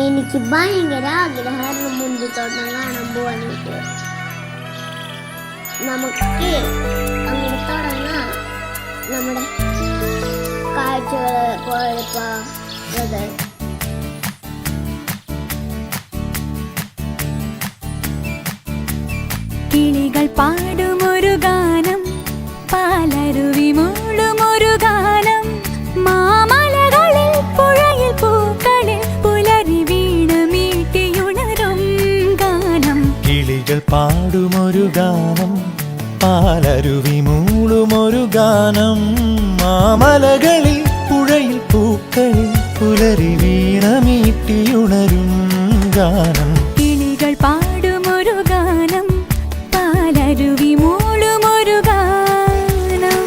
എനിക്ക് ഭയങ്കര ആഗ്രഹമായിരുന്നു മുന്തിരിത്തോട്ടം കാണാൻ പോവാനായിട്ട്. നമുക്ക് അങ്ങനെ തുടങ്ങാം നമ്മുടെ കാഴ്ചകൾ പോയപ്പോൾ. കിളികൾ പാടുമൊരു ഗാനം, പാലരുവി മൂളുമൊരു ഗാനം, മാമലകളിൽ പുഴയിൽ പൂക്കളിൽ പുലരി വീണ് മീട്ടിയുണരും ഗാനം. കിളികൾ പാടുമൊരു ഗാനം, പാലരുവി മൂളുമൊരു ഗാനം, മാമലകളിൽ പുഴയിൽ പൂക്കളിൽ പുലരി വീണ മീട്ടിയുണരും ഗാനം. കിളികൾ പാടുമൊരു ഗാനം, പാലരുവി മൂളുമൊരു ഗാനം.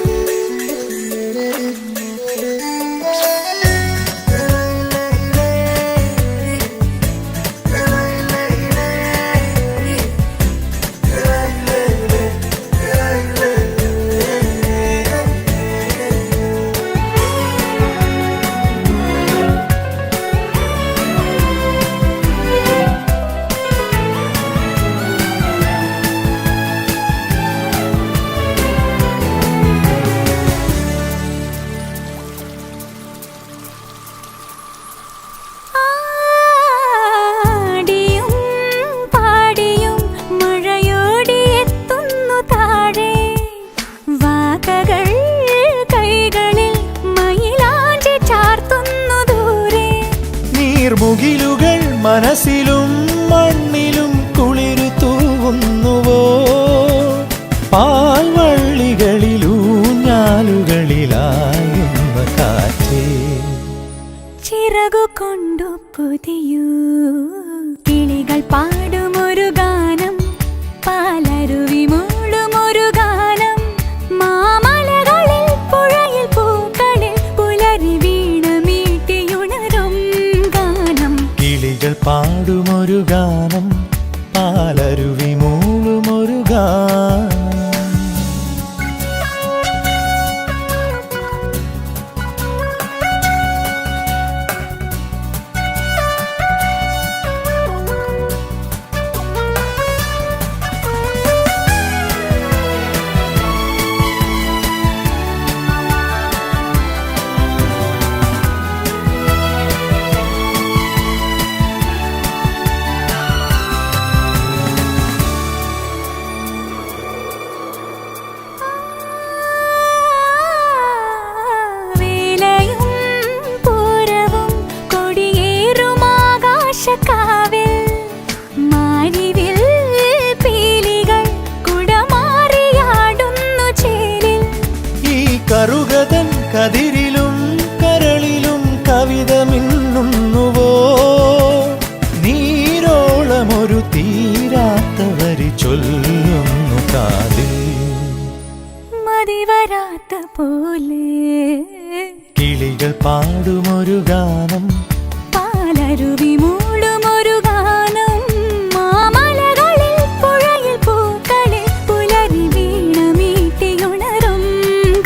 മുകിലുകൾ മനസ്സിലും മണ്ണിലും കുളിരു തൂവുന്നുവോ, പാൽവള്ളികളിലൂഞ്ഞാലുകളിലായുന്ന കാറ്റേ ചിറകു കൊണ്ടു പുതിയൂ. കിളികൾ പാടുമൊരു ഗാനം, പാലരുവി മൂളുമൊരു ഗാനം, മാമലകളിൽ പുഴയിൽ പൂക്കളിൽ പുലരി വീണ് മീട്ടിയുണരും ഗാനം. കിളികൾ പാടുമൊരു ഗാനം, പാലരുവി മൂളുമൊരു ഗാനം. കറുകതൻ കതിരിലും കരളിലും കവിത മിന്നുന്നുവോ, നീരോളമൊരു തീരാത്ത വരി ചൊല്ലുന്നു കാതിൽ മതിവരാത്ത പോലെ. കിളികൾ പാടുമൊരു ഗാനം, പാലരുവി മൂളുമൊരു ഗാനം, മാമലകളിൽ പുഴയിൽ പൂക്കളിൽ പുലരി വീണ മീട്ടിയുണരും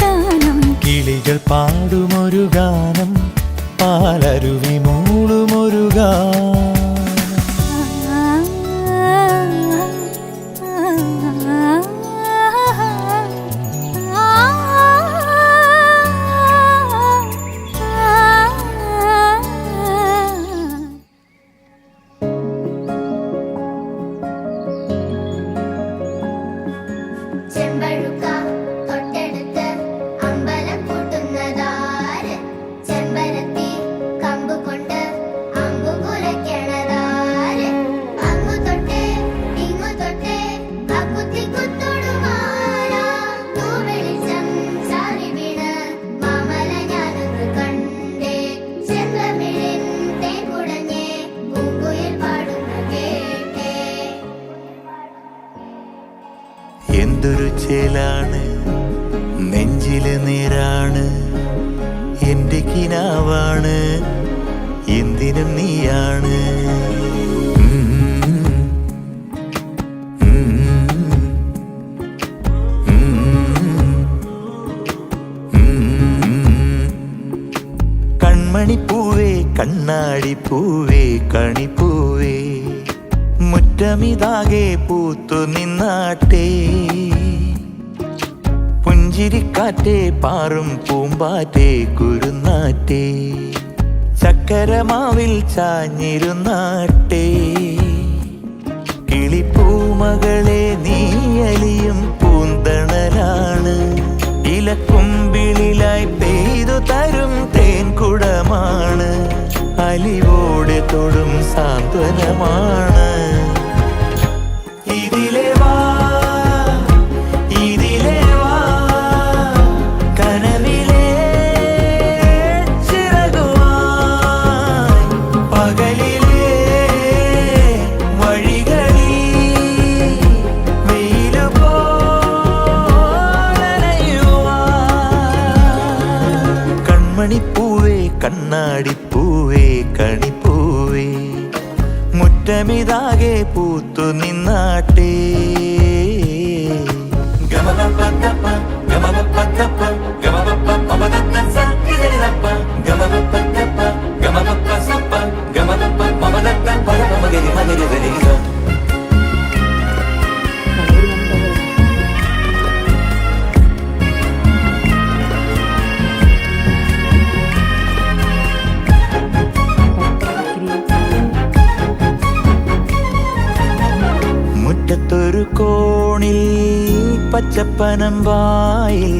ഗാനം. കിളികൾ പാടുമൊരു ഗാനം, പാലരുവി മൂളുമൊരു ഗാനം. എന്തൊരു ചേലാണ് നെഞ്ചില് നീരാണ്, എന്റെ കിനാവാണ് എന്തിനും നീയാണ്. കൺമണിപ്പൂവേ കണ്ണാടി പൂവേ കണിപ്പൂവേ മുറ്റമിതാകെ പൂത്തു നിന്നാട്ടെ പുഞ്ചിരിക്കാറ്റേ പാറും പൂമ്പാറ്റേ കുരുന്നാറ്റേ ചക്കരമാവിൽ ചാഞ്ഞിരുന്നാട്ടെ കിളിപ്പൂമകളെ നീയലിയും പൂന്തണലാണ് ഇലക്കുമ്പിളിലായി പെയ്തു തരും തേൻകുടമാണ് അലിവോടെ തൊടും സാന്ത്വനമാണ് ഇതിലെ വാ ഇതിലെ വാ കനവിലെ ചിറകുമായി പകലിലെ വഴികളിൽ വെയിലു പോലണയുവാൻ കൺമണിപ്പൂവേ കണ്ണാടിപ്പൂവേ കണിപ്പൂവേ മുറ്റമിതാകെ പൂത്തു നിന്നാട്ടെ മുറ്റത്തൊരു കോണിൽ പച്ചപ്പനമ്പായിൽ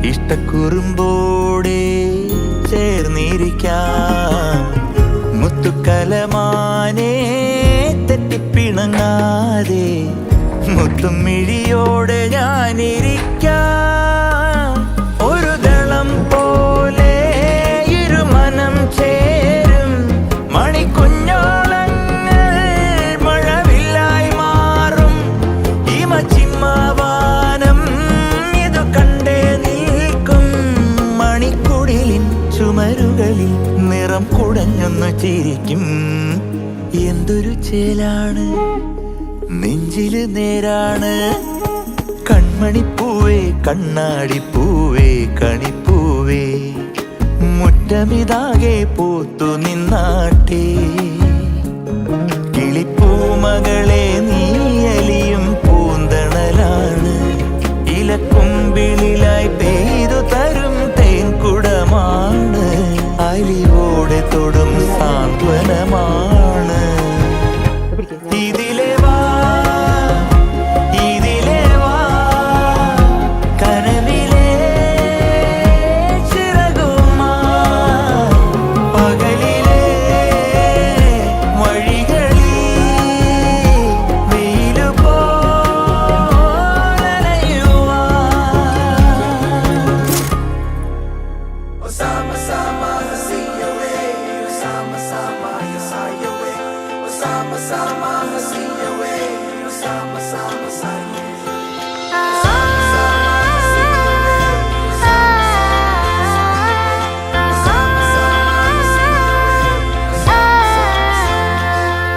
ഇഷ്ടക്കുറുമ്പോടെ ചേർന്നിരിക്കാം മുത്തുക്കലമാനെ തെറ്റിപ്പിണങ്ങാതെ മുത്തും മിഴിയോടെ ഞാനിരിക്കാം ഒരു ദളം പോലെ ഇരുമനം ചേരും മണിക്കുഞ്ഞോളങ്ങൾ മഴവില്ലായി മാറും ഹിമചിമ്മാവാനം ഇതു കണ്ടേ നിൽക്കും മണിക്കുടിലിൻ ചുമരുകളിൽ നിറം കുടഞ്ഞൊന്നു ചിരിക്കും എന്തൊരു ചേലാണ് നെഞ്ചില് നേരാണ് കൺമണിപ്പൂവേ കണ്ണാടിപ്പൂവേ കണിപ്പൂവേ മുറ്റമിതാകെ പൂത്തു നിന്നാട്ടെ കിളിപ്പൂമകളെ നീയലിയും പൂന്തണലാണ് ഇലക്കുമ്പിളിലായി പെയ്തു തരും തേൻകുടമാണ് അലിവോടെ തൊടും സാന്ത്വനമാണ് ഇതിലെ വാ ഇതിലെ വാ കനവിലെ ചിറകുമായി പകലിലെ വഴികളിൽ വെയിലു പോലണയുവാൻ Sama-sama hasiyawe, sama-sama yasayawe, sama-sama hasiyawe, sama-sama sayawe.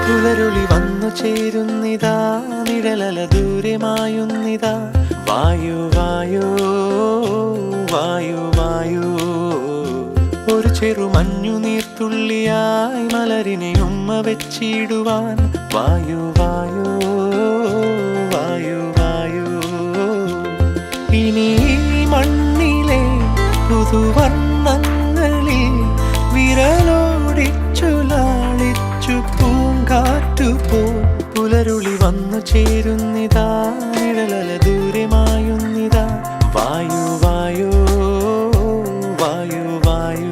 പുലരുളി വന്നു ചേരുന്നിതാ നിഴലല ദൂരമായുന്നിതാ വായു വായു വായു വായു ഒരു ചെറു മഞ്ഞു നീർത്തുള്ളിയായി മലരിനെ ഉമ്മ വെച്ചിടുവാൻ വായു വായു വായു വായു ഇനി ഈ മണ്ണിലെ പുതുവർണ്ണങ്ങളിൽ വിരലോടിച്ചു ലാളിച്ചു പൂങ്കാറ്റുപോ പുലരുളി വന്നു ചേരുന്നിതാ നിഴലല ദൂരമായുന്നിതാ വായു വായു വായു വായു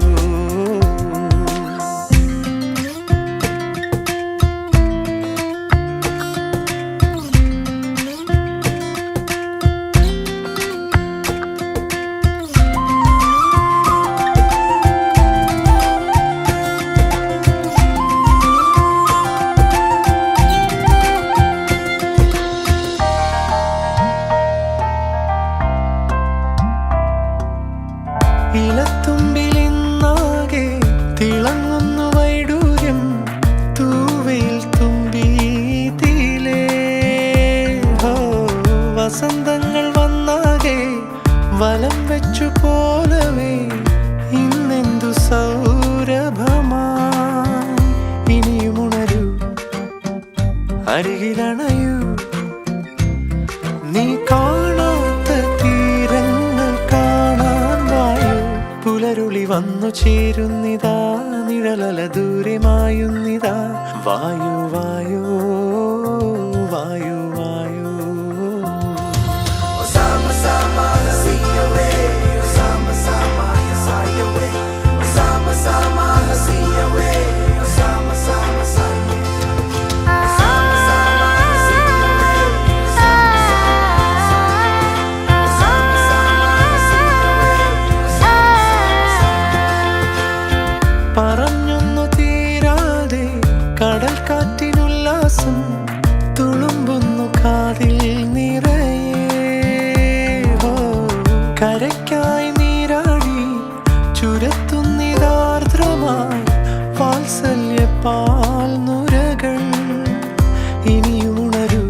അരികിലണയൂ നീ കാണാത്ത തീരങ്ങൾ കാണാൻ വായു പുലരുളി വന്നു ചേരുന്നിതാ നിഴലല ദൂരമായുന്നിതാ വായു വായു വായു വായു Sama-sama hasiyawe, sama-sama yasayawe, sama-sama hasiyawe, sama-sama sayawe. Sama-sama hasiyawe, sama-sama hasiyawe, പറഞ്ഞൊന്നു തീരാതെ കടൽ കാറ്റിനുല്ലാസം തുളുമ്പുന്നു കാതിൽ നിറയെ കരയ്ക്കായി നീരാടി ചുരത്തുന്നിതാർദ്രമായി വാത്സല്യപ്പാൽ നുരകൾ ഇനിയുണരൂ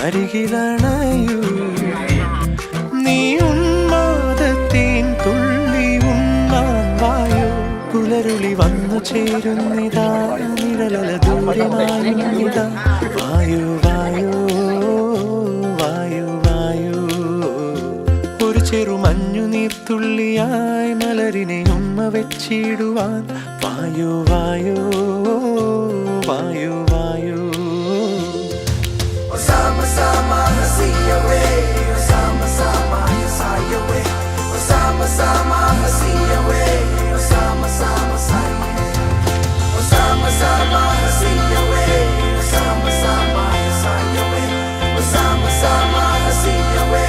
അരികിലണയൂ നീ ഉന്മാദത്തേൻ തുള്ളി ഉണ്ണാൻ വായോ പുലരുളി വന്നു ചേരുന്നിതാ നിഴലല ദൂരമായുന്നിതാ വായു വായു വായു വായു ഒരു ചെറുമഞ്ഞു നീർത്തുള്ളിയായി മലരിനെ ഉമ്മ വെച്ചിടുവാൻ വായു വായു വായു വായു sama-sama hasiyawe, sama-sama yasayawe, sama-sama hasiyawe, sama-sama sayawe. Sama-sama hasiyawe, sama-sama yasayawe, sama-sama hasiyawe,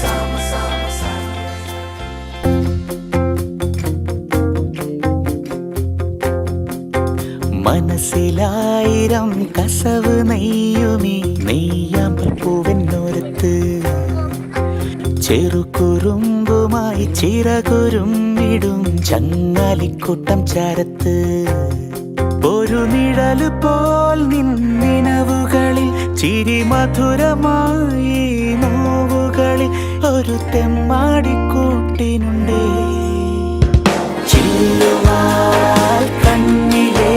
sama-sama sayawe. മനസ്സിലായിരം കസവ് നെയ്യുമീ നെയ്യാമ്പൽ പൂവെന്നോരത്ത് ചെറുകുറുമ്പുമായി ചിറകുരുമ്മിടും ചങ്ങാലിക്കൂട്ടം ചാരത്ത് ഒരു നിഴല് പോൽ നിന്നിനവുകളിൽ ചിരി മധുരമായി നോവുകളിൽ ഒരു തെമ്മാടിക്കൂട്ടിനുണ്ടേ ചില്ലുവാൽ കണ്ണിലേ